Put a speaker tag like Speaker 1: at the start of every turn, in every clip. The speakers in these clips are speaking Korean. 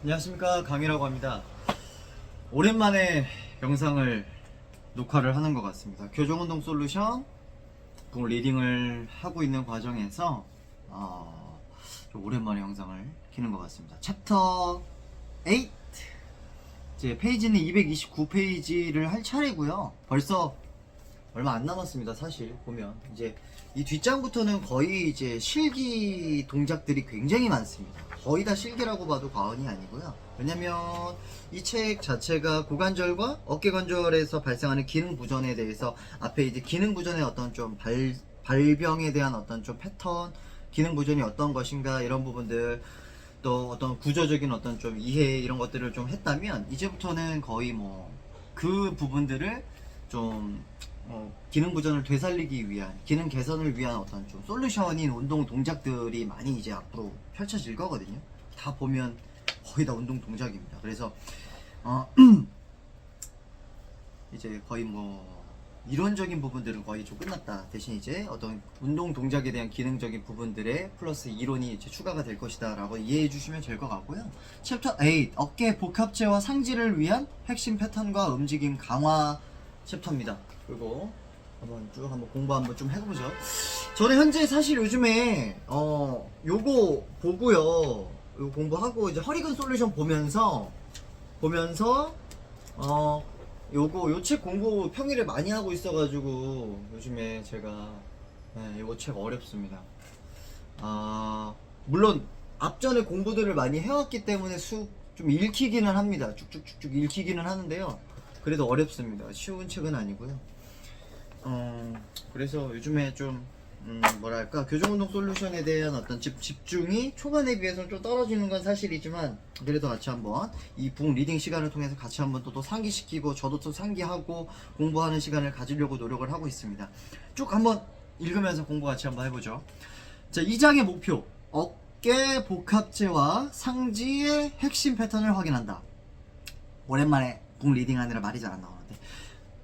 Speaker 1: 안녕하십니까, 강이라고 합니다. 오랜만에 영상을 녹화를 하는 것 같습니다. 교정운동 솔루션 북 리딩을 하고 있는 과정에서 좀 오랜만에 영상을 키는 것 같습니다. 챕터 8 이제 페이지는 229페이지를 할 차례고요. 벌써 얼마 안 남았습니다. 사실 보면 이제 이 뒷장부터는 거의 이제 실기 동작들이 굉장히 많습니다. 거의 다 실기라고 봐도 과언이 아니고요. 왜냐면 이 책 자체가 고관절과 어깨관절에서 발생하는 기능 부전에 대해서 앞에 이제 기능 부전의 어떤 좀 발병에 대한 어떤 좀 패턴, 기능 부전이 어떤 것인가 이런 부분들, 또 어떤 구조적인 어떤 좀 이해 이런 것들을 좀 했다면 이제부터는 거의 뭐 그 부분들을 좀 기능 부전을 되살리기 위한, 기능 개선을 위한 어떤 좀 솔루션인 운동 동작들이 많이 이제 앞으로 펼쳐질 거거든요. 다 보면 거의 다 운동 동작입니다. 그래서 이제 거의 뭐 이론적인 부분들은 거의 좀 끝났다. 대신 이제 어떤 운동 동작에 대한 기능적인 부분들에 플러스 이론이 이제 추가가 될 것이다 라고 이해해 주시면 될 것 같고요. 챕터 8 어깨 복합체와 상지를 위한 핵심 패턴과 움직임 강화 챕터입니다. 그리고 한번 공부 한번 좀 해보죠. 저는 현재 사실 요즘에 요거 보고요, 요거 공부하고 이제 허리근 솔루션 보면서 요 책 공부 평일에 많이 하고 있어가지고 요즘에 제가 요거 책 어렵습니다. 물론 앞전에 공부들을 많이 해왔기 때문에 좀 읽히기는 합니다. 쭉쭉쭉쭉 읽히기는 하는데요. 그래도 어렵습니다. 쉬운 책은 아니고요. 그래서 요즘에 좀 뭐랄까, 교정운동 솔루션에 대한 어떤 집중이 초반에 비해서는 좀 떨어지는 건 사실이지만, 그래도 같이 한번 이 북 리딩 시간을 통해서 같이 한번 또 상기시키고 저도 또 상기하고 공부하는 시간을 가지려고 노력을 하고 있습니다. 쭉 한번 읽으면서 공부 같이 한번 해보죠. 자, 2장의 목표, 어깨 복합체와 상지의 핵심 패턴을 확인한다. 오랜만에 북 리딩 하느라 말이 잘 안 나오는데,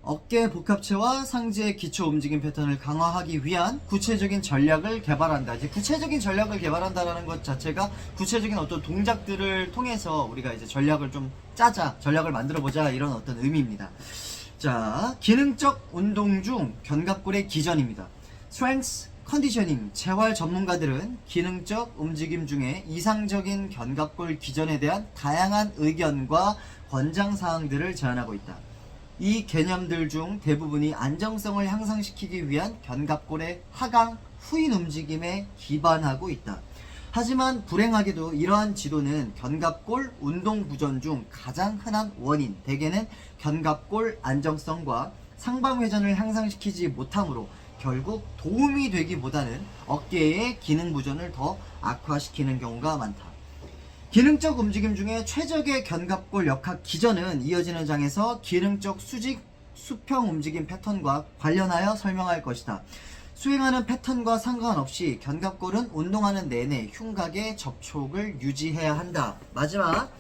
Speaker 1: 어깨 복합체와 상지의 기초 움직임 패턴을 강화하기 위한 구체적인 전략을 개발한다. 이제 구체적인 전략을 개발한다라는 것 자체가 구체적인 어떤 동작들을 통해서 우리가 이제 전략을 좀 짜자, 전략을 만들어 보자, 이런 어떤 의미입니다. 자, 기능적 운동 중 견갑골의 기전입니다. 스트렝스 컨디셔닝 재활 전문가들은 기능적 움직임 중에 이상적인 견갑골 기전에 대한 다양한 의견과 권장 사항들을 제안하고 있다. 이 개념들 중 대부분이 안정성을 향상시키기 위한 견갑골의 하강, 후인 움직임에 기반하고 있다. 하지만 불행하게도 이러한 지도는 견갑골 운동 부전 중 가장 흔한 원인, 대개는 견갑골 안정성과 상방회전을 향상시키지 못하므로 결국 도움이 되기보다는 어깨의 기능 부전을 더 악화시키는 경우가 많다. 기능적 움직임 중에 최적의 견갑골 역학 기전은 이어지는 장에서 기능적 수직, 수평 움직임 패턴과 관련하여 설명할 것이다. 수행하는 패턴과 상관없이 견갑골은 운동하는 내내 흉곽의 접촉을 유지해야 한다. 마지막,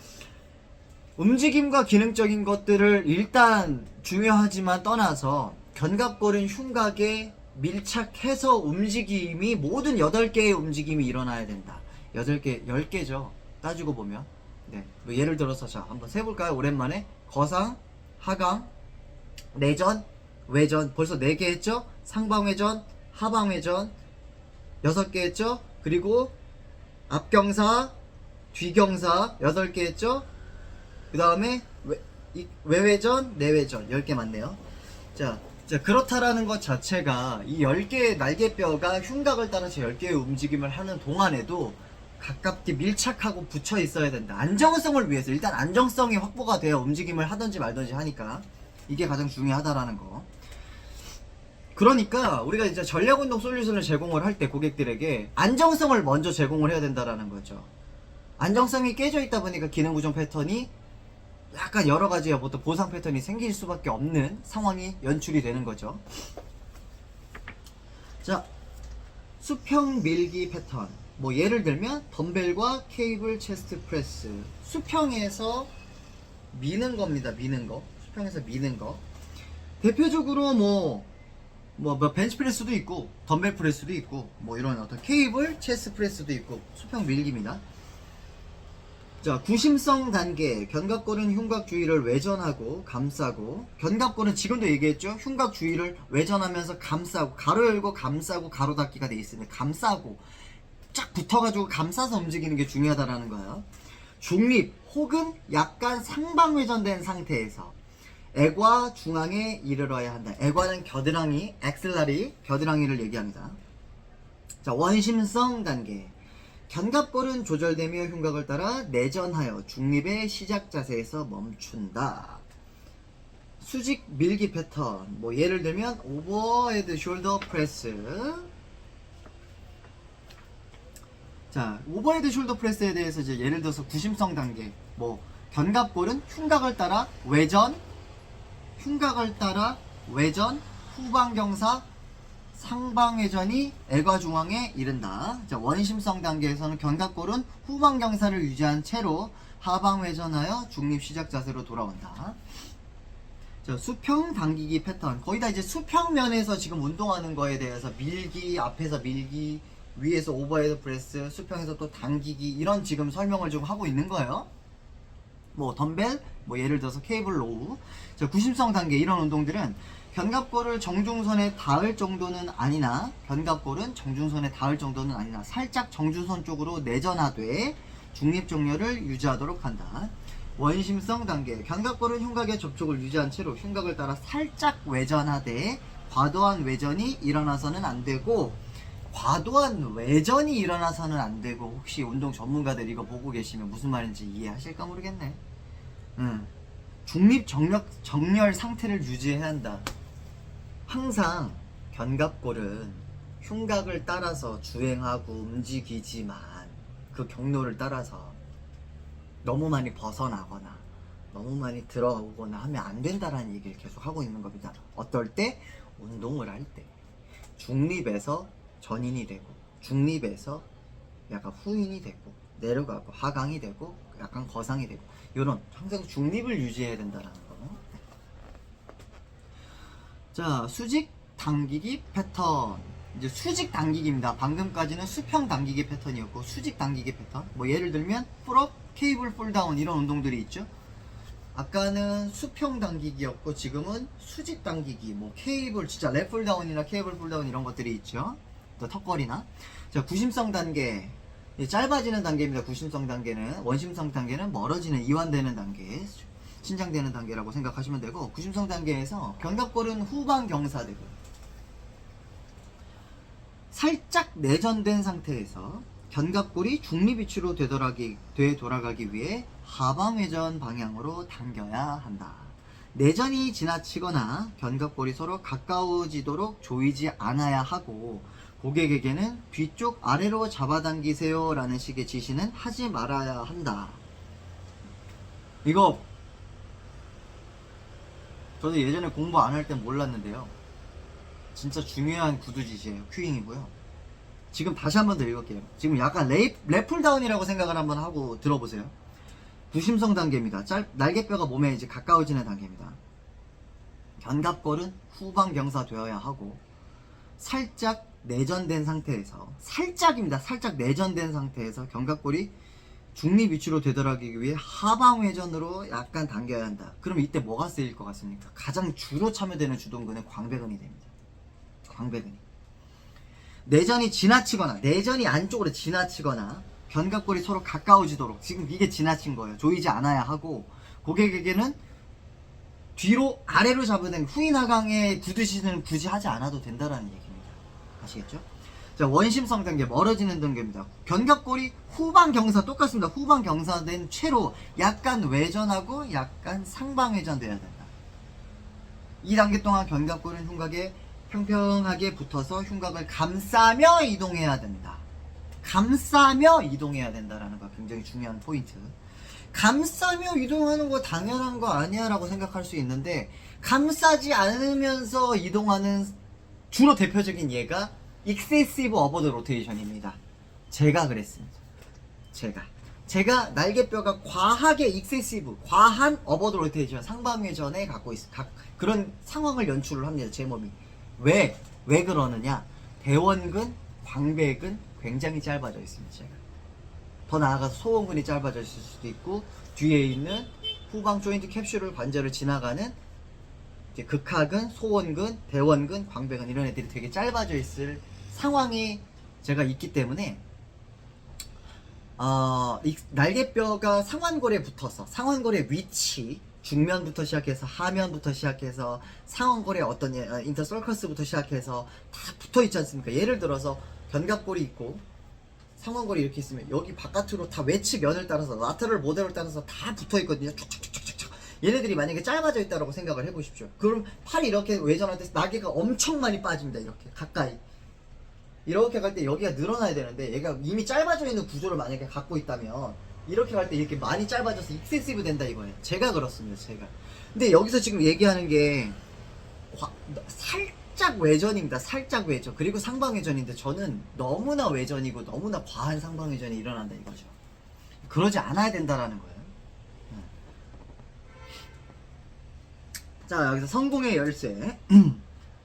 Speaker 1: 움직임과 기능적인 것들을 일단 중요하지만 떠나서 견갑골은 흉곽에 밀착해서 움직임이, 모든 8개의 움직임이 일어나야 된다. 8개, 10개죠. 따지고 보면. 뭐 예를 들어서 자, 한번 세볼까요? 오랜만에 거상, 하강, 내전, 외전, 벌써 4개 했죠? 상방회전, 하방회전 6개 했죠? 그리고 앞경사, 뒤경사 8개 했죠? 그 다음에 외회전, 내회전 10개 맞네요. 자, 그렇다라는 것 자체가 이 10개의 날개뼈가 흉곽을 따라서 10개의 움직임을 하는 동안에도 가깝게 밀착하고 붙여 있어야 된다. 안정성을 위해서, 일단 안정성이 확보가 되어 움직임을 하든지 말든지 하니까 이게 가장 중요하다라는 거. 그러니까 우리가 이제 전략운동 솔루션을 제공을 할 때 고객들에게 안정성을 먼저 제공을 해야 된다라는 거죠. 안정성이 깨져 있다 보니까 기능 부전 패턴이 약간 여러 가지 어떤 보상 패턴이 생길 수밖에 없는 상황이 연출이 되는 거죠. 자, 수평 밀기 패턴. 뭐 예를 들면 덤벨과 케이블 체스트 프레스, 수평에서 미는 겁니다. 미는 거, 수평에서 미는 거. 대표적으로 뭐 벤치 프레스도 있고 덤벨 프레스도 있고 뭐 이런 어떤 케이블 체스트 프레스도 있고 수평 밀기입니다. 자, 구심성 단계. 견갑골은 흉곽 주위를 외전하고 감싸고, 견갑골은 지금도 얘기했죠? 흉곽 주위를 외전하면서 감싸고, 가로 열고 감싸고 가로 닫기가 돼 있으면 감싸고 쫙 붙어가지고 감싸서 움직이는 게 중요하다라는 거예요. 중립 혹은 약간 상방회전된 상태에서 애과 중앙에 이르러야 한다. 애과는 겨드랑이, 엑셀라리, 겨드랑이를 얘기합니다. 자, 원심성 단계. 견갑골은 조절되며 흉곽을 따라 내전하여 중립의 시작 자세에서 멈춘다. 수직 밀기 패턴. 뭐 예를 들면 오버헤드 숄더 프레스. 자, 오버헤드 숄더 프레스에 대해서 이제 예를 들어서 구심성 단계. 뭐 견갑골은 흉곽을 따라 외전, 흉곽을 따라 외전, 후방경사, 상방회전이 애과 중앙에 이른다. 자, 원심성 단계에서는 견갑골은 후방경사를 유지한 채로 하방회전하여 중립 시작 자세로 돌아온다. 자, 수평 당기기 패턴. 거의 다 이제 수평면에서 지금 운동하는 거에 대해서 밀기, 앞에서 밀기, 위에서 오버헤드 프레스, 수평에서 또 당기기, 이런 지금 설명을 좀 하고 있는 거예요. 뭐 덤벨, 뭐 예를 들어서 케이블 로우. 자, 구심성 단계 이런 운동들은 견갑골을 정중선에 닿을 정도는 아니나, 견갑골은 정중선에 닿을 정도는 아니나 살짝 정중선 쪽으로 내전하되 중립 정렬을 유지하도록 한다. 원심성 단계. 견갑골은 흉곽의 접촉을 유지한 채로 흉곽을 따라 살짝 외전하되 과도한 외전이 일어나서는 안 되고, 과도한 외전이 일어나서는 안 되고, 혹시 운동 전문가들 이거 보고 계시면 무슨 말인지 이해하실까 모르겠네. 중립 정렬 상태를 유지해야 한다. 항상 견갑골은 흉곽을 따라서 주행하고 움직이지만 그 경로를 따라서 너무 많이 벗어나거나 너무 많이 들어오거나 하면 안 된다라는 얘기를 계속 하고 있는 겁니다. 어떨 때? 운동을 할 때. 중립에서 전인이 되고, 중립에서 약간 후인이 되고, 내려가고 하강이 되고 약간 거상이 되고, 이런 항상 중립을 유지해야 된다는 거. 자, 수직 당기기 패턴. 이제 수직 당기기입니다. 방금까지는 수평 당기기 패턴이었고, 수직 당기기 패턴. 뭐 예를 들면 풀업, 케이블 폴다운 이런 운동들이 있죠. 아까는 수평 당기기였고 지금은 수직 당기기, 뭐 케이블, 진짜 랩 폴다운이나 케이블 폴다운 이런 것들이 있죠. 또 턱걸이나. 자, 구심성 단계. 짧아지는 단계입니다. 구심성 단계는. 원심성 단계는 멀어지는, 이완되는 단계, 신장되는 단계라고 생각하시면 되고, 구심성 단계에서 견갑골은 후방 경사되고 살짝 내전된 상태에서 견갑골이 중립 위치로 되돌아가기 위해 하방회전 방향으로 당겨야 한다. 내전이 지나치거나 견갑골이 서로 가까워지도록 조이지 않아야 하고, 고객에게는 뒤쪽 아래로 잡아당기세요 라는 식의 지시는 하지 말아야 한다. 이거 저도 예전에 공부 안 할 땐 몰랐는데요, 진짜 중요한 구두 지시예요. 큐잉이고요. 지금 다시 한 번 더 읽을게요. 지금 약간 랩풀다운이라고 생각을 한번 하고 들어보세요. 구심성 단계입니다. 날개뼈가 몸에 이제 가까워지는 단계입니다. 견갑골은 후방 경사 되어야 하고, 살짝 내전된 상태에서, 살짝입니다. 살짝 내전된 상태에서 견갑골이 중립 위치로 되돌아가기 위해 하방 회전으로 약간 당겨야 한다. 그럼 이때 뭐가 쓰일 것 같습니까? 가장 주로 참여되는 주동근은 광배근이 됩니다. 광배근이. 내전이 지나치거나, 내전이 안쪽으로 지나치거나 견갑골이 서로 가까워지도록, 지금 이게 지나친 거예요. 조이지 않아야 하고, 고객에게는 뒤로 아래로 잡아당기, 후인 하강의 구두시는 굳이 하지 않아도 된다라는 얘기입니다. 아시겠죠? 자, 원심성 단계, 멀어지는 단계입니다. 견갑골이 후방 경사 똑같습니다. 후방 경사된 채로 약간 외전하고 약간 상방 회전돼야 된다. 이 단계 동안 견갑골은 흉곽에 평평하게 붙어서 흉곽을 감싸며 이동해야 된다. 감싸며 이동해야 된다라는 거 굉장히 중요한 포인트. 감싸며 이동하는 거 당연한 거 아니야 라고 생각할 수 있는데, 감싸지 않으면서 이동하는 주로 대표적인 예가 익세시브 어버드 로테이션입니다. 제가 그랬습니다. 제가 날개뼈가 과하게 익세시브, 과한 어버드 로테이션, 상방회전에 갖고 있어. 그런 상황을 연출을 합니다. 제 몸이. 왜 그러느냐? 대원근, 광배근 굉장히 짧아져 있습니다. 제가 더 나아가서 소원근이 짧아졌을 수도 있고, 뒤에 있는 후방 조인트 캡슐 관절을 지나가는 이제 극하근, 소원근, 대원근, 광배근 이런 애들이 되게 짧아져 있을 상황이 제가 있기 때문에 이 날개뼈가 상완골에 붙어서 상완골의 위치, 중면부터 시작해서 하면부터 시작해서 상완골의 어떤 인터설커스부터 시작해서 다 붙어 있지 않습니까? 예를 들어서 견갑골이 있고 상완골이 이렇게 있으면 여기 바깥으로 다 외치 면을 따라서 라테럴 모델을 따라서 다 붙어 있거든요. 쭉쭉쭉쭉쭉. 얘네들이 만약에 짧아져 있다고 생각을 해보십시오. 그럼 팔이 이렇게 외전할 때 날개가 엄청 많이 빠집니다. 이렇게 가까이. 이렇게 갈 때 여기가 늘어나야 되는데 얘가 이미 짧아져 있는 구조를 만약에 갖고 있다면 이렇게 갈 때 이렇게 많이 짧아져서 익세시브 된다 이거예요. 제가 그렇습니다. 제가. 근데 여기서 지금 얘기하는 게 살짝 외전입니다. 살짝 외전. 그리고 상방외전인데 저는 너무나 외전이고 너무나 과한 상방외전이 일어난다 이거죠. 그러지 않아야 된다라는 거예요. 자, 여기서 성공의 열쇠.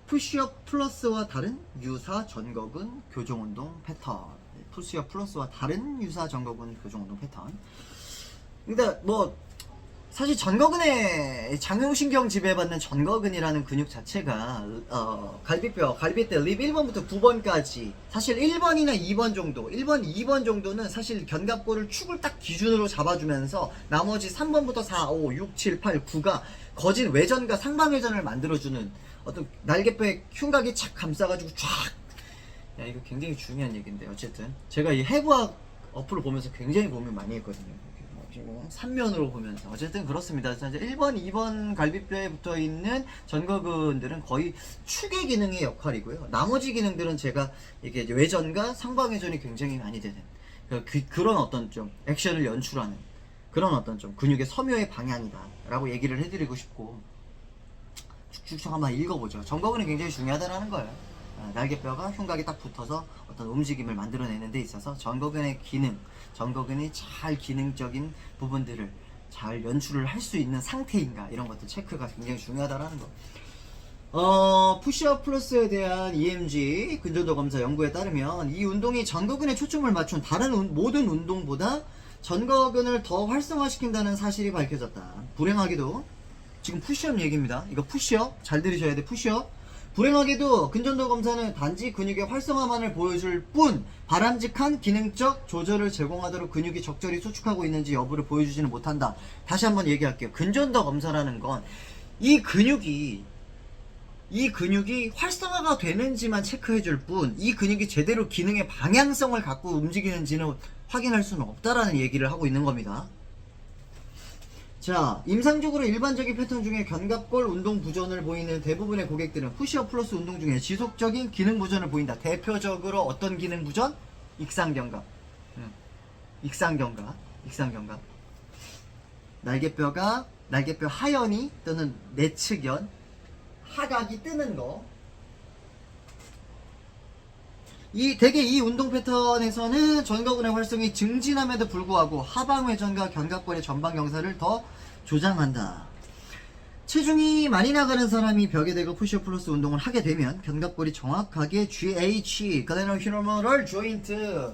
Speaker 1: 푸시업 플러스와 다른 유사 전거근 교정운동 패턴. 푸시업 플러스와 다른 유사 전거근 교정운동 패턴. 근데 뭐 사실 전거근의 장용신경 지배받는 전거근이라는 근육 자체가 갈비뼈 립 1번부터 9번까지 사실 1번이나 2번 정도 1번, 2번 정도는 사실 견갑골을 축을 딱 기준으로 잡아주면서 나머지 3번부터 4, 5, 6, 7, 8, 9가 거진 외전과 상방외전을 만들어주는 어떤 날개뼈의 흉곽이 착 감싸가지고 쫙. 야, 이거 굉장히 중요한 얘기인데 어쨌든 제가 이 해부학 어플을 보면서 굉장히 고민 많이 했거든요. 3면으로 보면서 어쨌든 그렇습니다. 이제 1번, 2번 갈비뼈에 붙어있는 전거근들은 거의 축의 기능의 역할이고요. 나머지 기능들은 제가 이게 외전과 상방외전이 굉장히 많이 되는 그런 어떤 좀 액션을 연출하는 그런 어떤 좀 근육의 섬유의 방향이다 라고 얘기를 해드리고 싶고, 쭉쭉 한번 읽어보죠. 전거근이 굉장히 중요하다는 거예요. 날개뼈가 흉곽이 딱 붙어서 어떤 움직임을 만들어내는 데 있어서 전거근의 기능, 전거근이 잘 기능적인 부분들을 잘 연출을 할 수 있는 상태인가 이런 것들 체크가 굉장히 중요하다는 거. 푸시업 플러스에 대한 EMG 근전도 검사 연구에 따르면 이 운동이 전거근에 초점을 맞춘 다른 모든 운동보다 전거근을 더 활성화시킨다는 사실이 밝혀졌다. 불행하게도 지금 푸시업 얘기입니다. 이거 푸시업 잘 들으셔야 돼. 푸시업. 불행하게도 근전도 검사는 단지 근육의 활성화만을 보여줄 뿐 바람직한 기능적 조절을 제공하도록 근육이 적절히 수축하고 있는지 여부를 보여주지는 못한다. 다시 한번 얘기할게요. 근전도 검사라는 건 이 근육이 활성화가 되는지만 체크해줄 뿐 이 근육이 제대로 기능의 방향성을 갖고 움직이는지는 확인할 수는 없다라는 얘기를 하고 있는 겁니다. 자, 임상적으로 일반적인 패턴 중에 견갑골 운동 부전을 보이는 대부분의 고객들은 푸시업 플러스 운동 중에 지속적인 기능 부전을 보인다. 대표적으로 어떤 기능 부전? 익상견갑. 익상견갑. 날개뼈 하연이 또는 내측연, 하각이 뜨는 거. 대개 이 운동 패턴에서는 전거근의 활성이 증진함에도 불구하고 하방회전과 견갑골의 전방 경사를 더 조장한다. 체중이 많이 나가는 사람이 벽에 대고 푸시업 플러스 운동을 하게 되면 견갑골이 정확하게 GH, 글레너 휴머럴 조인트,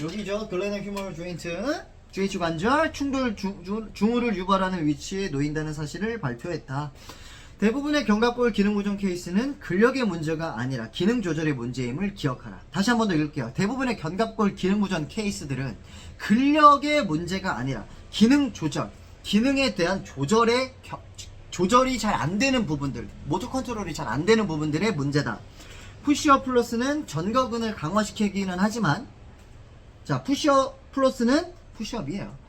Speaker 1: 여기죠. 글레너 휴머럴 조인트, GH 관절 충돌 중후를 유발하는 위치에 놓인다는 사실을 발표했다. 대부분의 견갑골 기능 부전 케이스는 근력의 문제가 아니라 기능 조절의 문제임을 기억하라. 다시 한 번 더 읽을게요. 대부분의 견갑골 기능 부전 케이스들은 근력의 문제가 아니라 기능 조절, 기능에 대한 조절이 잘 안 되는 부분들, 모tor 컨트롤이 잘 안 되는 부분들의 문제다. 푸시업 플러스는 전거근을 강화시키기는 하지만, 자, 푸시업 플러스는 푸시업이에요.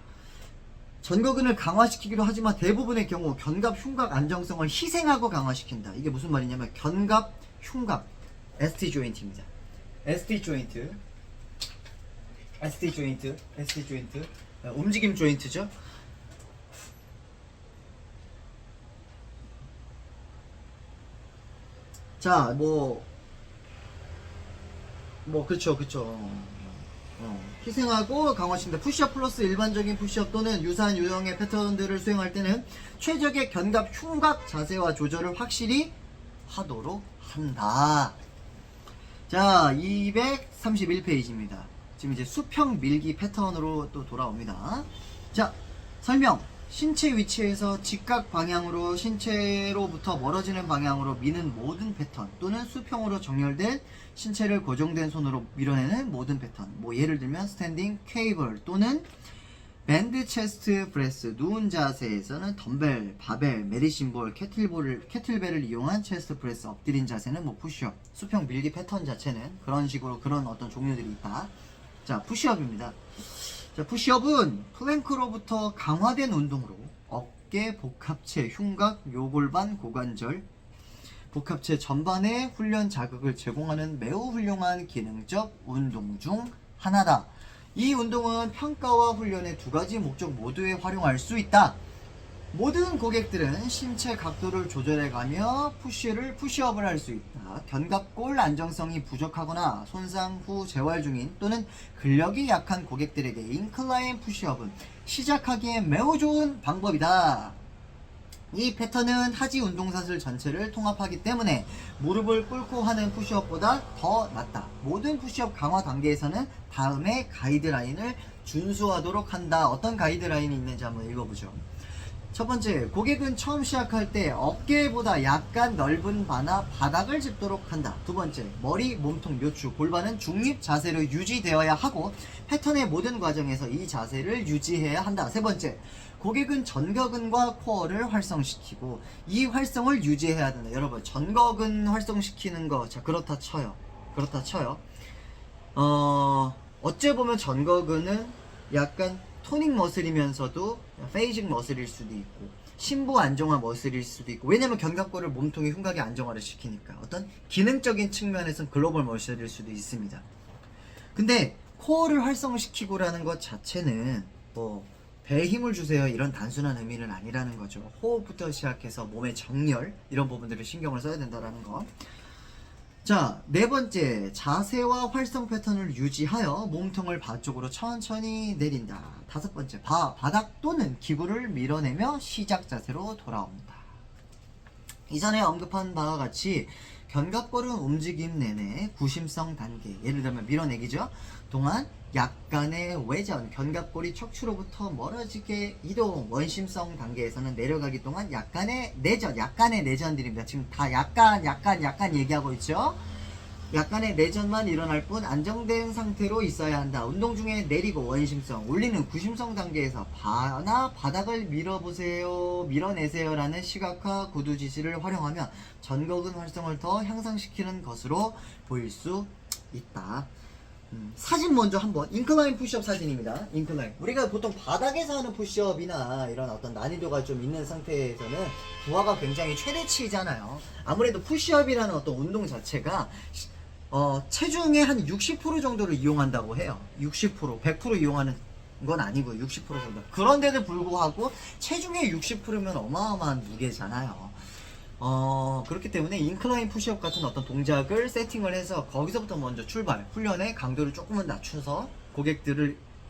Speaker 1: 전거근을 강화시키기도 하지만 대부분의 경우 견갑 흉곽 안정성을 희생하고 강화시킨다. 이게 무슨 말이냐면 견갑 흉곽 ST 조인트입니다. ST 조인트 움직임 조인트죠. 자, 그쵸. 희생하고 강화시킨다. 푸시업 플러스 일반적인 푸시업 또는 유사한 유형의 패턴들을 수행할 때는 최적의 견갑 흉곽 자세와 조절을 확실히 하도록 한다. 자, 231페이지입니다. 지금 이제 수평 밀기 패턴으로 또 돌아옵니다. 자, 설명. 신체 위치에서 직각 방향으로 신체로부터 멀어지는 방향으로 미는 모든 패턴 또는 수평으로 정렬된 신체를 고정된 손으로 밀어내는 모든 패턴. 뭐 예를 들면 스탠딩 케이블 또는 밴드 체스트 프레스, 누운 자세에서는 덤벨, 바벨, 메디신볼, 캐틀벨을 이용한 체스트 프레스, 엎드린 자세는 뭐 푸시업, 수평 밀기 패턴 자체는 그런 식으로 그런 어떤 종류들이 있다. 자, 푸시업입니다. 자, 푸시업은 플랭크로부터 강화된 운동으로 어깨, 복합체, 흉곽, 요골반, 고관절, 복합체 전반에 훈련 자극을 제공하는 매우 훌륭한 기능적 운동 중 하나다. 이 운동은 평가와 훈련의 두 가지 목적 모두에 활용할 수 있다. 모든 고객들은 신체 각도를 조절해가며 푸시업을 할 수 있다. 견갑골 안정성이 부족하거나 손상 후 재활 중인 또는 근력이 약한 고객들에게 인클라인 푸시업은 시작하기에 매우 좋은 방법이다. 이 패턴은 하지 운동사슬 전체를 통합하기 때문에 무릎을 꿇고 하는 푸시업보다 더 낫다. 모든 푸시업 강화 단계에서는 다음의 가이드라인을 준수하도록 한다. 어떤 가이드라인이 있는지 한번 읽어보죠. 첫 번째, 고객은 처음 시작할 때 어깨보다 약간 넓은 바닥을 짚도록 한다. 두 번째, 머리, 몸통, 요추, 골반은 중립 자세로 유지되어야 하고 패턴의 모든 과정에서 이 자세를 유지해야 한다. 세 번째, 고객은 전거근과 코어를 활성시키고 이 활성을 유지해야 된다. 여러분, 전거근 활성시키는 거, 자, 그렇다 쳐요. 어째 보면 전거근은 약간 토닉 머슬이면서도 페이징 머슬일 수도 있고 심부 안정화 머슬일 수도 있고, 왜냐면 견갑골을 몸통의 흉곽의 안정화를 시키니까 어떤 기능적인 측면에서는 글로벌 머슬일 수도 있습니다. 근데 코어를 활성시키고라는 것 자체는 뭐 배에 힘을 주세요 이런 단순한 의미는 아니라는 거죠. 호흡부터 시작해서 몸의 정렬 이런 부분들을 신경을 써야 된다는 거. 자, 네 번째, 자세와 활성 패턴을 유지하여 몸통을 바쪽으로 천천히 내린다. 다섯 번째, 바닥 또는 기구를 밀어내며 시작 자세로 돌아옵니다. 이전에 언급한 바와 같이 견갑골은 움직임 내내 구심성 단계, 예를 들면 밀어내기죠. 동안 약간의 외전, 견갑골이 척추로부터 멀어지게 이동, 원심성 단계에서는 내려가기 동안 약간의 내전들입니다. 지금 다 약간 얘기하고 있죠. 약간의 내전만 일어날 뿐 안정된 상태로 있어야 한다. 운동 중에 내리고 원심성, 올리는 구심성 단계에서 바닥을 밀어내세요 라는 시각화 구두 지시를 활용하면 전거근 활성을 더 향상시키는 것으로 보일 수 있다. 사진 먼저 한번, 인클라인 푸시업 사진입니다. 인클라인, 우리가 보통 바닥에서 하는 푸시업이나 이런 어떤 난이도가 좀 있는 상태에서는 부하가 굉장히 최대치잖아요. 아무래도 푸시업이라는 어떤 운동 자체가 체중의 한 60% 정도를 이용한다고 해요. 60%, 100% 이용하는 건 아니고요. 60% 정도. 그런데도 불구하고 체중의 60%면 어마어마한 무게잖아요. 그렇기 때문에 인클라인 푸시업 같은 어떤 동작을 세팅을 해서 거기서부터 먼저 훈련의 강도를 조금은 낮춰서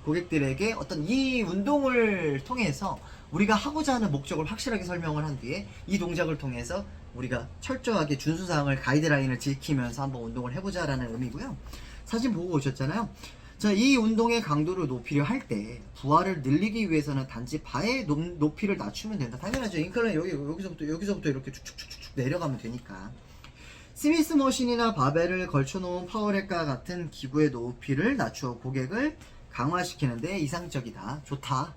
Speaker 1: 고객들에게 어떤 이 운동을 통해서 우리가 하고자 하는 목적을 확실하게 설명을 한 뒤에 이 동작을 통해서 우리가 철저하게 준수사항을 가이드라인을 지키면서 한번 운동을 해보자 라는 의미고요. 사진 보고 오셨잖아요. 자, 이 운동의 강도를 높이려 할 때 부하를 늘리기 위해서는 단지 바의 높이를 낮추면 된다. 당연하죠. 인클라인 여기서부터 이렇게 쭉쭉쭉쭉 내려가면 되니까. 스미스 머신이나 바벨을 걸쳐놓은 파워렉과 같은 기구의 높이를 낮추어 고객을 강화시키는데 이상적이다. 좋다.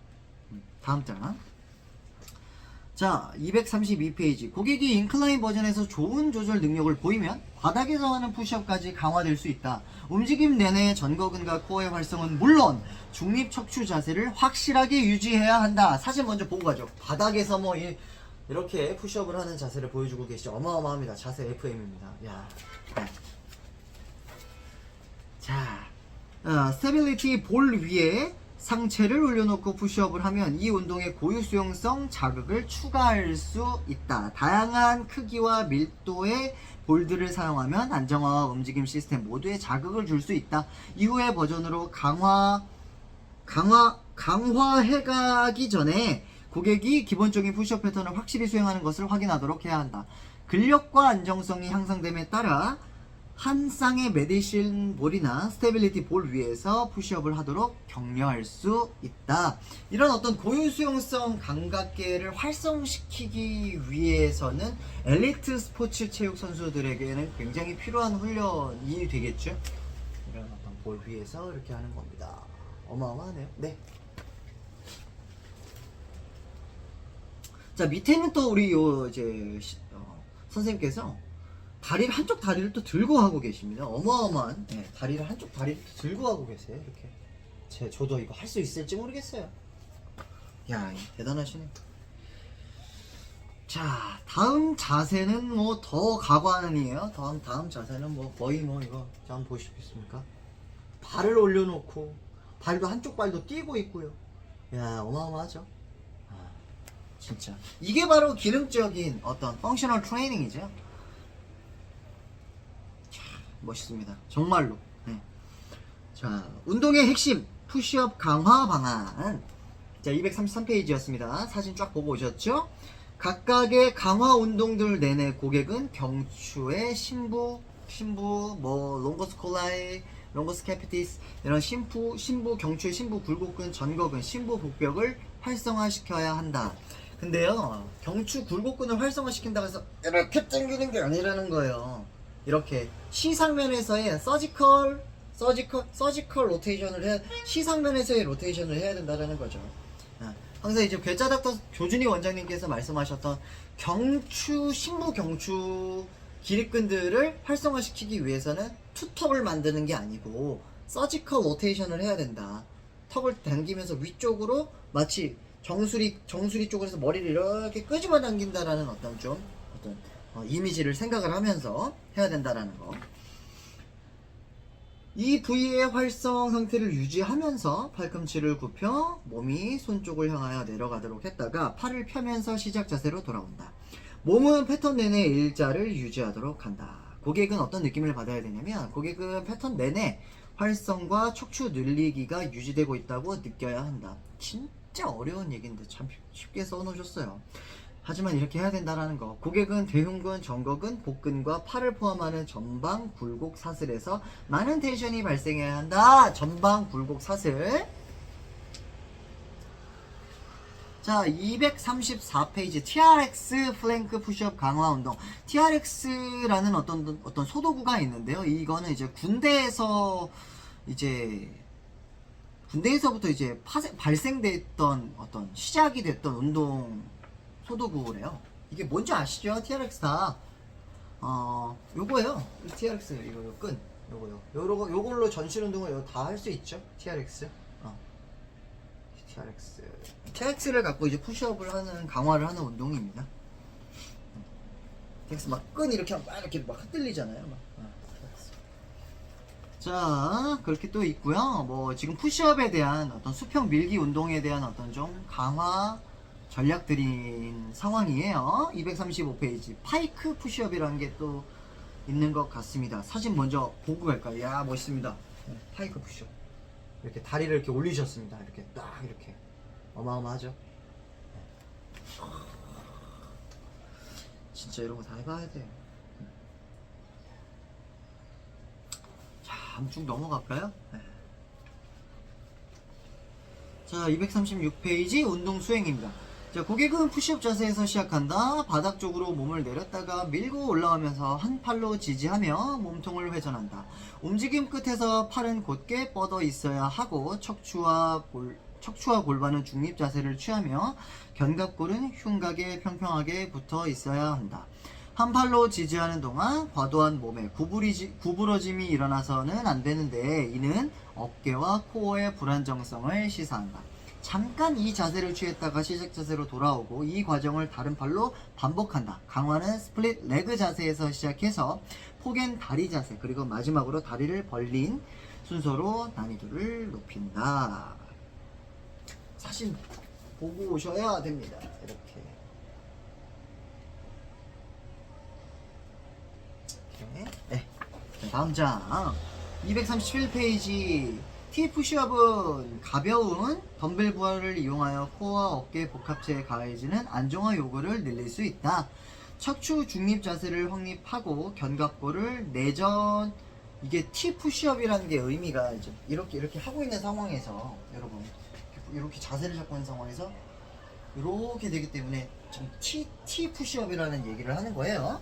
Speaker 1: 다음 장. 자, 232페이지. 고객이 인클라인 버전에서 좋은 조절 능력을 보이면 바닥에서 하는 푸시업까지 강화될 수 있다. 움직임 내내 전거근과 코어의 활성은 물론 중립 척추 자세를 확실하게 유지해야 한다. 사진 먼저 보고 가죠. 바닥에서 뭐 이렇게 푸시업을 하는 자세를 보여주고 계시죠. 어마어마합니다. 자세 FM입니다. 야. 네. 자, 스테빌리티 볼 위에 상체를 올려놓고 푸시업을 하면 이 운동의 고유 수용성 자극을 추가할 수 있다. 다양한 크기와 밀도의 볼들을 사용하면 안정화와 움직임 시스템 모두에 자극을 줄 수 있다. 이후의 버전으로 강화해가기 전에 고객이 기본적인 푸시업 패턴을 확실히 수행하는 것을 확인하도록 해야 한다. 근력과 안정성이 향상됨에 따라 한 쌍의 메디신 볼이나 스테빌리티 볼 위에서 푸시업을 하도록 격려할 수 있다. 이런 어떤 고유 수용성 감각계를 활성시키기 위해서는 엘리트 스포츠 체육 선수들에게는 굉장히 필요한 훈련이 되겠죠. 이런 어떤 볼 위에서 이렇게 하는 겁니다. 어마어마하네요. 네. 자, 밑에는 또 우리 선생님께서 다리를 한쪽 다리를 또 들고 하고 계십니다. 어마어마한 다리를 한쪽 다리를 또 들고 하고 계세요. 이렇게 저도 이거 할 수 있을지 모르겠어요. 야, 대단하시네. 자, 다음 자세는 뭐 더 가관이에요. 다음 자세는 뭐 거의 뭐 이거 자, 한번 보시겠습니까? 발을 올려놓고 발도 한쪽 발도 뛰고 있고요. 야, 어마어마하죠. 진짜 이게 바로 기능적인 어떤 펑셔널 트레이닝이죠. 멋있습니다. 정말로. 네. 자, 운동의 핵심 푸시업 강화 방안. 자, 233페이지였습니다. 사진 쫙 보고 오셨죠? 각각의 강화 운동들 내내 고객은 경추의 심부, 뭐 롱거스 콜라이, 롱거스 캐피티스 이런 심부 경추의 심부 굴곡근, 전거근, 심부 복벽을 활성화시켜야 한다. 근데요, 경추 굴곡근을 활성화시킨다고 해서 이렇게 당기는 게 아니라는 거예요. 이렇게 시상면에서의 서지컬 로테이션을 시상면에서의 로테이션을 해야 된다는 거죠. 항상 이제 괴짜닥터 조준희 원장님께서 말씀하셨던 심부 경추 기립근들을 활성화시키기 위해서는 투턱을 만드는 게 아니고 서지컬 로테이션을 해야 된다. 턱을 당기면서 위쪽으로 마치 정수리 쪽에서 머리를 이렇게 끄집어 당긴다라는 어떤 이미지를 생각을 하면서 해야 된다라는 거. 이 부위의 활성 상태를 유지하면서 팔꿈치를 굽혀 몸이 손 쪽을 향하여 내려가도록 했다가 팔을 펴면서 시작 자세로 돌아온다. 몸은 패턴 내내 일자를 유지하도록 한다. 고객은 어떤 느낌을 받아야 되냐면 고객은 패턴 내내 활성과 척추 늘리기가 유지되고 있다고 느껴야 한다. 진짜 어려운 얘기인데 참 쉽게 써놓으셨어요. 하지만 이렇게 해야 된다는 거. 고객은 대흉근, 전거근, 복근과 팔을 포함하는 전방 굴곡 사슬에서 많은 텐션이 발생해야 한다. 전방 굴곡 사슬. 자, 234페이지 TRX 플랭크 푸시업 강화 운동. TRX라는 어떤 소도구가 있는데요. 이거는 이제 군대에서부터 이제 발생됐던 어떤 시작이 됐던 운동 소도구래요. 이게 뭔지 아시죠? TRX 다 요거예요. TRX 이거 끈 요거요. 요걸로 전신 운동을 다 할 수 있죠. TRX. TRX를 갖고 이제 푸시업을 하는 강화를 하는 운동입니다. TRX 막 끈 이렇게 하면 막 이렇게 막 흔들리잖아요. 자, 그렇게 또 있고요. 뭐 지금 푸시업에 대한 어떤 수평 밀기 운동에 대한 어떤 좀 강화 전략들인 상황이에요. 235페이지 파이크 푸시업이라는 게 또 있는 것 같습니다. 사진 먼저 보고 갈까요? 야, 멋있습니다. 파이크 푸시업. 이렇게 다리를 이렇게 올리셨습니다. 이렇게 딱 이렇게 어마어마하죠. 진짜 이런 거 다 해봐야 돼요. 자, 한번 쭉 넘어갈까요? 자, 236페이지 운동 수행입니다. 자, 고객은 푸시업 자세에서 시작한다. 바닥 쪽으로 몸을 내렸다가 밀고 올라오면서 한 팔로 지지하며 몸통을 회전한다. 움직임 끝에서 팔은 곧게 뻗어 있어야 하고 척추와 골반은 중립 자세를 취하며 견갑골은 흉곽에 평평하게 붙어 있어야 한다. 한 팔로 지지하는 동안 과도한 몸의 구부러짐이 일어나서는 안 되는데 이는 어깨와 코어의 불안정성을 시사한다. 잠깐 이 자세를 취했다가 시작 자세로 돌아오고 이 과정을 다른 팔로 반복한다. 강화는 스플릿 레그 자세에서 시작해서 포겐 다리 자세 그리고 마지막으로 다리를 벌린 순서로 난이도를 높인다. 사진 보고 오셔야 됩니다. 이렇게. 네. 다음 장 237페이지 T 푸시업은 가벼운 덤벨 부하를 이용하여 코어와 어깨 복합체에 가해지는 안정화 요구를 늘릴 수 있다. 척추 중립 자세를 확립하고 견갑골을 내전. 이게 T 푸시업이라는 게 의미가 이제 이렇게 하고 있는 상황에서 여러분 이렇게 자세를 잡고 있는 상황에서 이렇게 되기 때문에 지금 T 푸시업이라는 얘기를 하는 거예요.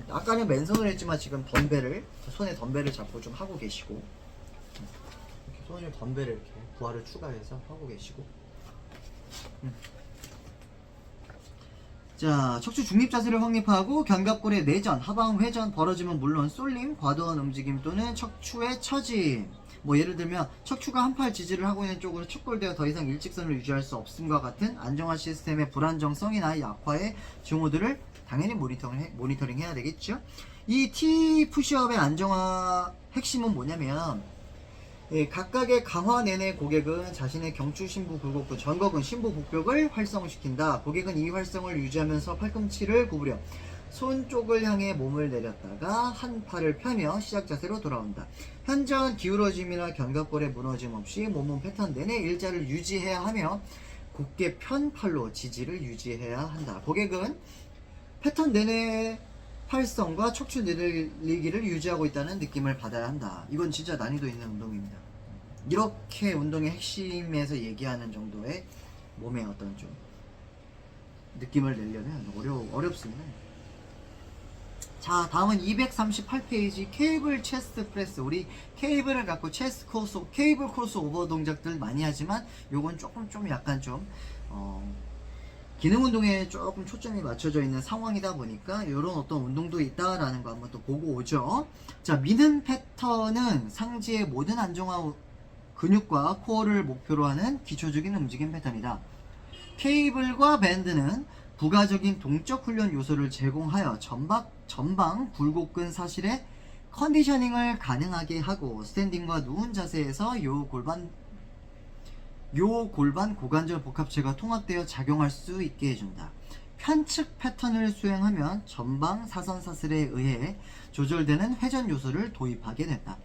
Speaker 1: 아까는 맨손을 했지만 지금 덤벨을 손에 덤벨을 잡고 좀 하고 계시고 이렇게 손을 덤벨을 이렇게 부하를 추가해서 하고 계시고 자, 척추 중립 자세를 확립하고 견갑골의 내전, 하방 회전 벌어지면 물론 쏠림, 과도한 움직임 또는 척추의 처짐. 뭐 예를 들면 척추가 한 팔 지지를 하고 있는 쪽으로 축골되어 더 이상 일직선을 유지할 수 없음과 같은 안정화 시스템의 불안정성이나 약화의 징후들을 당연히 모니터링 해야 되겠죠. 이 T 푸시업의 안정화 핵심은 뭐냐면 각각의 강화 내내 고객은 자신의 경추, 심부, 굴곡근, 전거근, 심부, 복벽을 활성시킨다. 고객은 이 활성을 유지하면서 팔꿈치를 구부려 손 쪽을 향해 몸을 내렸다가 한 팔을 펴며 시작 자세로 돌아온다. 현저한 기울어짐이나 견갑골의 무너짐 없이 몸은 패턴 내내 일자를 유지해야 하며 곧게 편 팔로 지지를 유지해야 한다. 고객은 패턴 내내 활성과 척추 늘리기를 유지하고 있다는 느낌을 받아야 한다. 이건 진짜 난이도 있는 운동입니다. 이렇게 운동의 핵심에서 얘기하는 정도의 몸의 어떤 좀 느낌을 내려면 어렵습니다. 자, 다음은 238페이지 케이블 체스트 프레스. 우리 케이블을 갖고 케이블 크로스 오버 동작들 많이 하지만 요건 조금 약간 좀 기능 운동에 조금 초점이 맞춰져 있는 상황이다 보니까 이런 어떤 운동도 있다라는 거 한번 또 보고 오죠. 자, 미는 패턴은 상지의 모든 안정화 근육과 코어를 목표로 하는 기초적인 움직임 패턴이다. 케이블과 밴드는 부가적인 동적 훈련 요소를 제공하여 전방 굴곡근 사실의 컨디셔닝을 가능하게 하고 스탠딩과 누운 자세에서 요 골반 고관절 복합체가 통합되어 작용할 수 있게 해준다. 편측 패턴을 수행하면 전방 사선 사슬에 의해 조절되는 회전 요소를 도입하게 된다.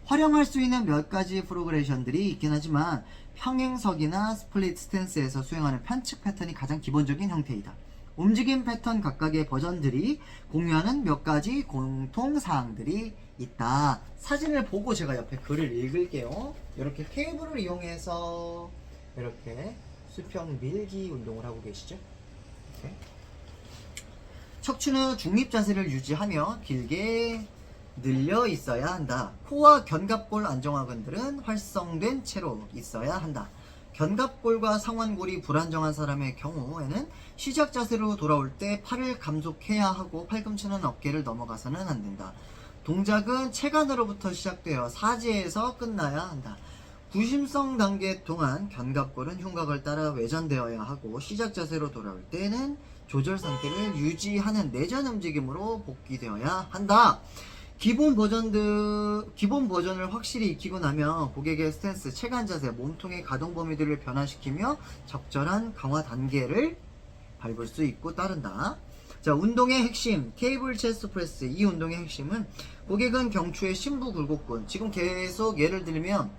Speaker 1: 활용할 수 있는 몇 가지 프로그레션들이 있긴 하지만 평행석이나 스플릿 스탠스에서 수행하는 편측 패턴이 가장 기본적인 형태이다. 움직임 패턴 각각의 버전들이 공유하는 몇 가지 공통사항들이 있다. 사진을 보고 제가 옆에 글을 읽을게요. 이렇게 케이블을 이용해서 이렇게 수평 밀기 운동을 하고 계시죠. 이렇게. 척추는 중립 자세를 유지하며 길게 늘려 있어야 한다. 코와 견갑골 안정화근들은 활성된 채로 있어야 한다. 견갑골과 상완골이 불안정한 사람의 경우에는 시작 자세로 돌아올 때 팔을 감속해야 하고 팔꿈치는 어깨를 넘어가서는 안 된다. 동작은 체간으로부터 시작되어 사지에서 끝나야 한다. 구심성 단계 동안 견갑골은 흉곽을 따라 외전되어야 하고 시작 자세로 돌아올 때는 조절 상태를 유지하는 내전 움직임으로 복귀되어야 한다. 기본 버전을 확실히 익히고 나면 고객의 스탠스, 체간 자세, 몸통의 가동 범위들을 변화시키며 적절한 강화 단계를 밟을 수 있고 따른다. 자, 운동의 핵심, 케이블 체스트 프레스. 이 운동의 핵심은 고객은 경추의 심부 굴곡근. 지금 계속 예를 들면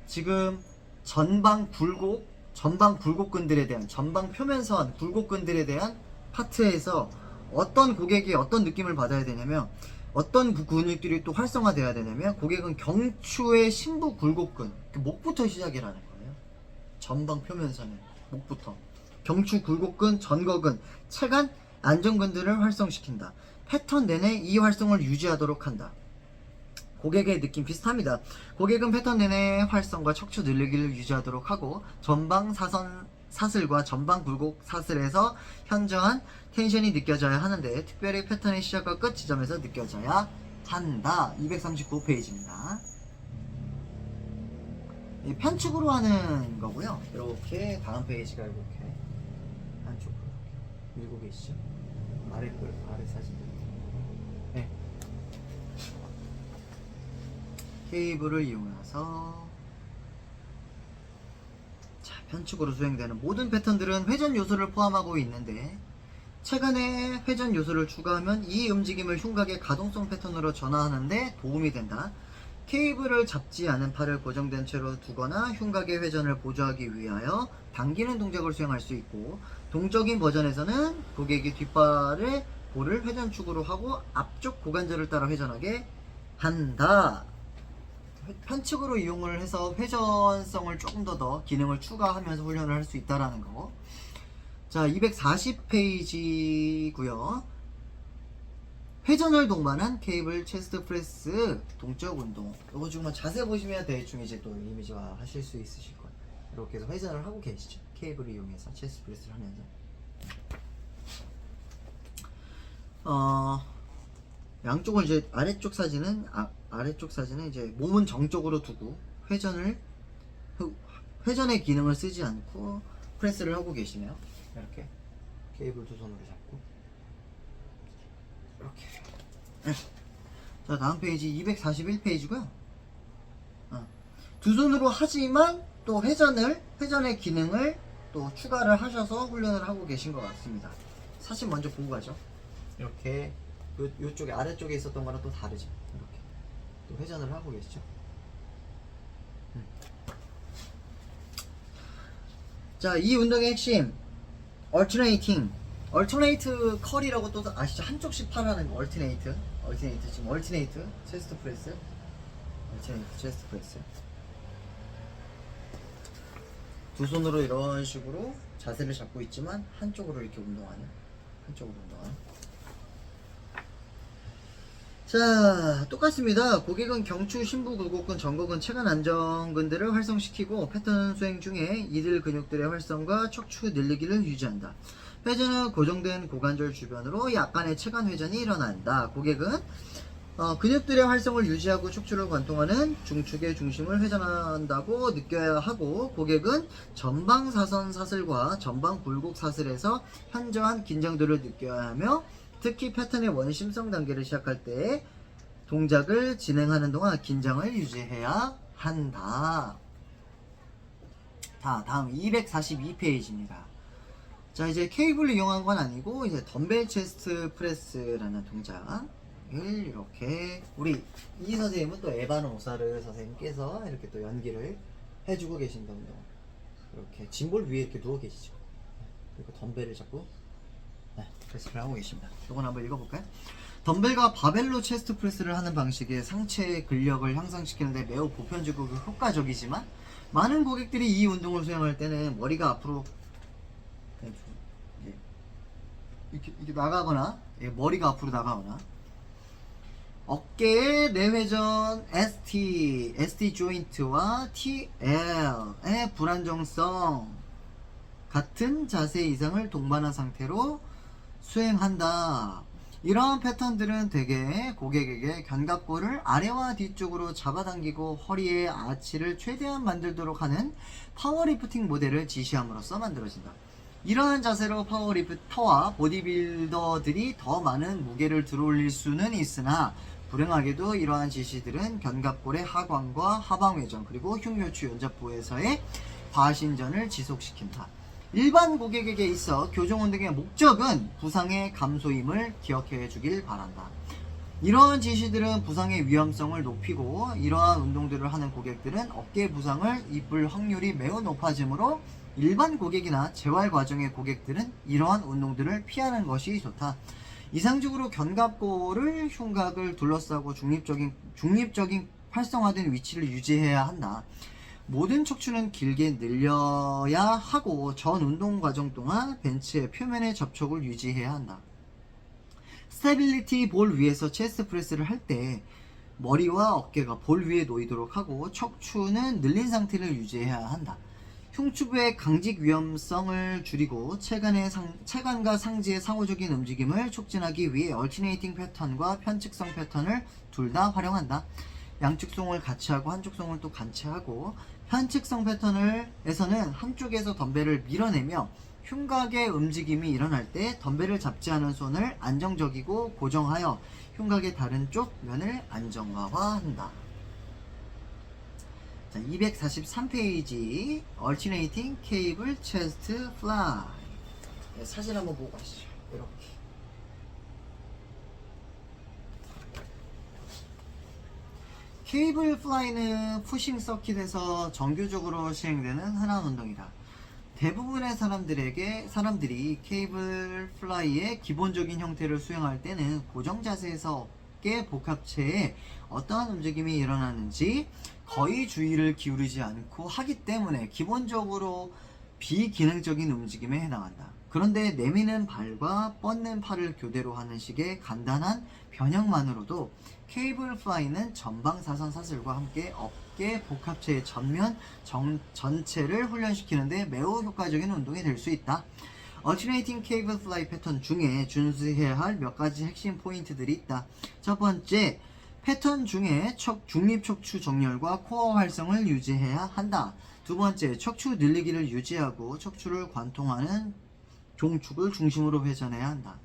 Speaker 1: 지금 전방 굴곡근들에 대한, 전방 표면선 굴곡근들에 대한 파트에서 어떤 고객이 어떤 느낌을 받아야 되냐면, 어떤 근육들이 또 활성화돼야 되냐면, 고객은 경추의 심부 굴곡근, 목부터 시작이라는 거예요. 전방 표면선의 목부터 경추 굴곡근, 전거근, 체간, 안정근들을 활성시킨다. 패턴 내내 이 활성을 유지하도록 한다. 고객의 느낌 비슷합니다. 고객은 패턴 내내 활성과 척추 늘리기를 유지하도록 하고 전방 사슬과 전방 굴곡 사슬에서 현저한 텐션이 느껴져야 하는데 특별히 패턴의 시작과 끝 지점에서 느껴져야 한다. 239페이지입니다. 편측으로 하는 거고요. 이렇게 다음 페이지가 이렇게 한쪽으로 밀고 계시죠? 아래 사진. 네. 케이블을 이용해서 편측으로 수행되는 모든 패턴들은 회전 요소를 포함하고 있는데 체간에 회전 요소를 추가하면 이 움직임을 흉곽의 가동성 패턴으로 전환하는데 도움이 된다. 케이블을 잡지 않은 팔을 고정된 채로 두거나 흉곽의 회전을 보조하기 위하여 당기는 동작을 수행할 수 있고 동적인 버전에서는 고객이 뒷발에 볼을 회전축으로 하고 앞쪽 고관절을 따라 회전하게 한다. 편측으로 이용을 해서 회전성을 조금 더 기능을 추가하면서 훈련을 할 수 있다라는 거. 자, 240페이지고요. 회전을 동반한 케이블 체스트 프레스 동적 운동. 이거 지금 자세히 보시면 대충 이제 또 이미지화 하실 수 있으실 거예요. 이렇게 해서 회전을 하고 계시죠. 케이블을 이용해서 체스트 프레스를 하면서. 양쪽을 이제 아래쪽 사진은 이제 몸은 정적으로 두고 회전의 기능을 쓰지 않고 프레스를 하고 계시네요. 이렇게 케이블 두 손으로 잡고 이렇게. 자, 다음 페이지 241페이지고요. 두 손으로 하지만 또 회전의 기능을 또 추가를 하셔서 훈련을 하고 계신 것 같습니다. 사진 먼저 보고 가죠. 이렇게 요쪽에 아래쪽에 있었던 거랑 또 다르죠. 이렇게 또 회전을 하고 계시죠. 자, 이 운동의 핵심 얼터네이팅, 얼터네이트 컬이라고 또 아시죠? 한쪽씩 팔하는 거. 얼터네이트 지금 얼터네이트 체스트 프레스, 얼터네이트 체스트 프레스. 두 손으로 이런 식으로 자세를 잡고 있지만 한쪽으로 이렇게 운동하는. 자, 똑같습니다. 고객은 경추, 심부, 굴곡근, 전곡근, 체관 안정근들을 활성시키고 패턴 수행 중에 이들 근육들의 활성과 척추 늘리기를 유지한다. 회전은 고정된 고관절 주변으로 약간의 체관 회전이 일어난다. 고객은 근육들의 활성을 유지하고 척추를 관통하는 중축의 중심을 회전한다고 느껴야 하고, 고객은 전방 사선 사슬과 전방 굴곡 사슬에서 현저한 긴장도를 느껴야 하며, 특히 패턴의 원심성 단계를 시작할 때 동작을 진행하는 동안 긴장을 유지해야 한다. 다음 242페이지입니다. 자, 이제 케이블을 이용한 건 아니고 이제 덤벨 체스트 프레스라는 동작을 이렇게 우리 이 선생님은 또 에바노 오사르 선생님께서 이렇게 또 연기를 해주고 계신 운동. 이렇게 짐볼 위에 이렇게 누워 계시죠. 그리고 덤벨을 잡고 프레스를 하고 계십니다. 이건 한번 읽어볼까요? 덤벨과 바벨로 체스트 프레스를 하는 방식의 상체 근력을 향상시키는데 매우 보편적이고 효과적이지만, 많은 고객들이 이 운동을 수행할 때는 머리가 앞으로 이렇게 나가거나, 머리가 앞으로 나가거나, 어깨의 내회전 ST 조인트와 TL의 불안정성 같은 자세 이상을 동반한 상태로 수행한다. 이러한 패턴들은 대개 고객에게 견갑골을 아래와 뒤쪽으로 잡아당기고 허리의 아치를 최대한 만들도록 하는 파워리프팅 모델을 지시함으로써 만들어진다. 이러한 자세로 파워리프터와 보디빌더들이 더 많은 무게를 들어올릴 수는 있으나, 불행하게도 이러한 지시들은 견갑골의 하관과 하방회전 그리고 흉요추 연접부에서의 과신전을 지속시킨다. 일반 고객에게 있어 교정운동의 목적은 부상의 감소임을 기억해 주길 바란다. 이러한 지시들은 부상의 위험성을 높이고, 이러한 운동들을 하는 고객들은 어깨 부상을 입을 확률이 매우 높아지므로 일반 고객이나 재활 과정의 고객들은 이러한 운동들을 피하는 것이 좋다. 이상적으로 견갑골을 흉곽을 둘러싸고 중립적인 활성화된 위치를 유지해야 한다. 모든 척추는 길게 늘려야 하고 전 운동 과정 동안 벤치의 표면의 접촉을 유지해야 한다. 스테빌리티 볼 위에서 체스트 프레스를 할 때 머리와 어깨가 볼 위에 놓이도록 하고 척추는 늘린 상태를 유지해야 한다. 흉추부의 강직 위험성을 줄이고 체관과 상지의 상호적인 움직임을 촉진하기 위해 얼티네이팅 패턴과 편측성 패턴을 둘 다 활용한다. 양측송을 같이 하고 한쪽송을 또 같이 하고, 편측성 패턴에서는 한쪽에서 덤벨을 밀어내며 흉곽의 움직임이 일어날 때 덤벨을 잡지 않은 손을 안정적이고 고정하여 흉곽의 다른 쪽 면을 안정화한다. 자, 243페이지 Alternating Cable Chest Fly. 사진 한번 보고 가시죠. 이렇게 케이블 플라이는 푸싱 서킷에서 정규적으로 시행되는 흔한 운동이다. 대부분의 사람들이 케이블 플라이의 기본적인 형태를 수행할 때는 고정 자세에서 어깨 복합체에 어떠한 움직임이 일어나는지 거의 주의를 기울이지 않고 하기 때문에 기본적으로 비기능적인 움직임에 해당한다. 그런데 내미는 발과 뻗는 팔을 교대로 하는 식의 간단한 변형만으로도 케이블 플라이는 전방 사선 사슬과 함께 어깨 복합체의 전체를 훈련시키는데 매우 효과적인 운동이 될 수 있다. 얼티네이팅 케이블 플라이 패턴 중에 준수해야 할 몇 가지 핵심 포인트들이 있다. 첫 번째, 패턴 중에 중립 척추 정렬과 코어 활성을 유지해야 한다. 두 번째, 척추 늘리기를 유지하고 척추를 관통하는 종축을 중심으로 회전해야 한다.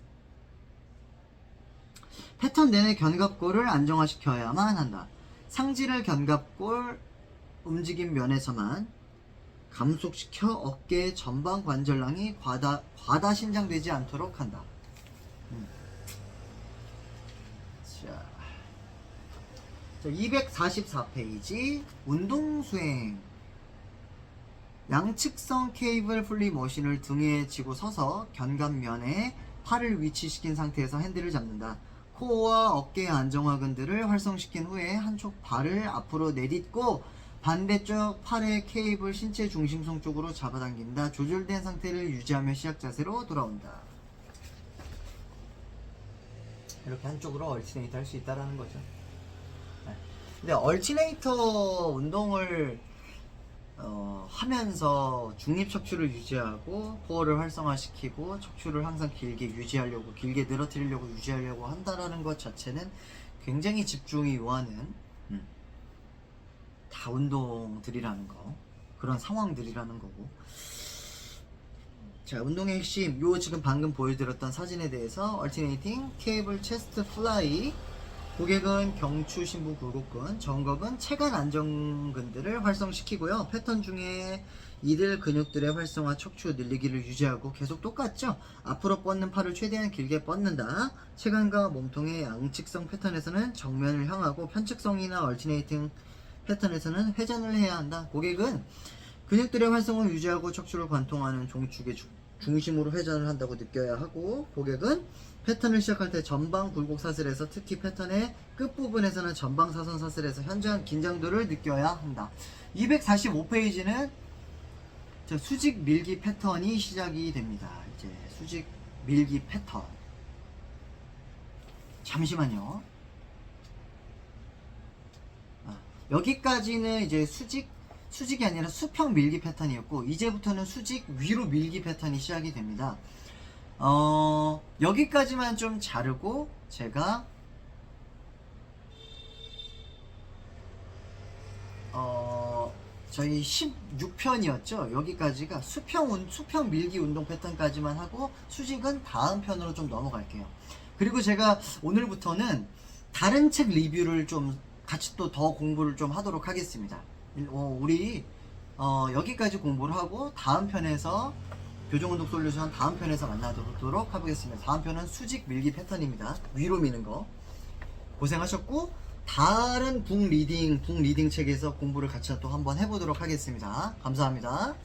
Speaker 1: 패턴 내내 견갑골을 안정화시켜야만 한다. 상지를 견갑골 움직임 면에서만 감속시켜 어깨의 전방 관절낭이 과다 신장되지 않도록 한다. 자, 244페이지 운동 수행. 양측성 케이블 풀리 머신을 등에 지고 서서 견갑면에 팔을 위치시킨 상태에서 핸들을 잡는다. 코어와 어깨 안정화근들을 활성시킨 후에 한쪽 발을 앞으로 내딛고 반대쪽 팔의 케이블 신체 중심성 쪽으로 잡아당긴다. 조절된 상태를 유지하며 시작 자세로 돌아온다. 이렇게 한쪽으로 얼티네이터 할 수 있다는 거죠. 근데 얼티네이터 운동을 하면서 중립 척추를 유지하고 코어를 활성화시키고 척추를 항상 길게 유지하려고, 길게 늘어뜨리려고 유지하려고 한다라는 것 자체는 굉장히 집중이 요하는 다 운동들이라는 거, 그런 상황들이라는 거고. 자, 운동의 핵심, 요 지금 방금 보여드렸던 사진에 대해서 얼티네이팅 케이블 체스트 플라이, 고객은 경추 심부 굴곡근, 정각은 체간 안정근들을 활성시키고요. 패턴 중에 이들 근육들의 활성화, 척추 늘리기를 유지하고 계속 똑같죠? 앞으로 뻗는 팔을 최대한 길게 뻗는다. 체간과 몸통의 양측성 패턴에서는 정면을 향하고 편측성이나 얼티네이팅 패턴에서는 회전을 해야 한다. 고객은 근육들의 활성을 유지하고 척추를 관통하는 종축의 중심으로 회전을 한다고 느껴야 하고, 고객은 패턴을 시작할 때 전방 굴곡 사슬에서, 특히 패턴의 끝부분에서는 전방 사선 사슬에서 현저한 긴장도를 느껴야 한다. 245페이지는 수직 밀기 패턴이 시작이 됩니다. 이제 수직 밀기 패턴. 잠시만요. 여기까지는 이제 수직이 아니라 수평 밀기 패턴이었고, 이제부터는 수직 위로 밀기 패턴이 시작이 됩니다. 여기까지만 좀 자르고 제가 저희 16편이었죠. 여기까지가 수평 밀기 운동 패턴까지만 하고, 수직은 다음 편으로 좀 넘어갈게요. 그리고 제가 오늘부터는 다른 책 리뷰를 좀 같이 또 더 공부를 좀 하도록 하겠습니다. 우리 여기까지 공부를 하고 다음 편에서 교정운동 솔루션 다음 편에서 만나도록 하겠습니다. 다음 편은 수직 밀기 패턴입니다. 위로 미는 거. 고생하셨고, 다른 북 리딩 책에서 공부를 같이 또 한번 해보도록 하겠습니다. 감사합니다.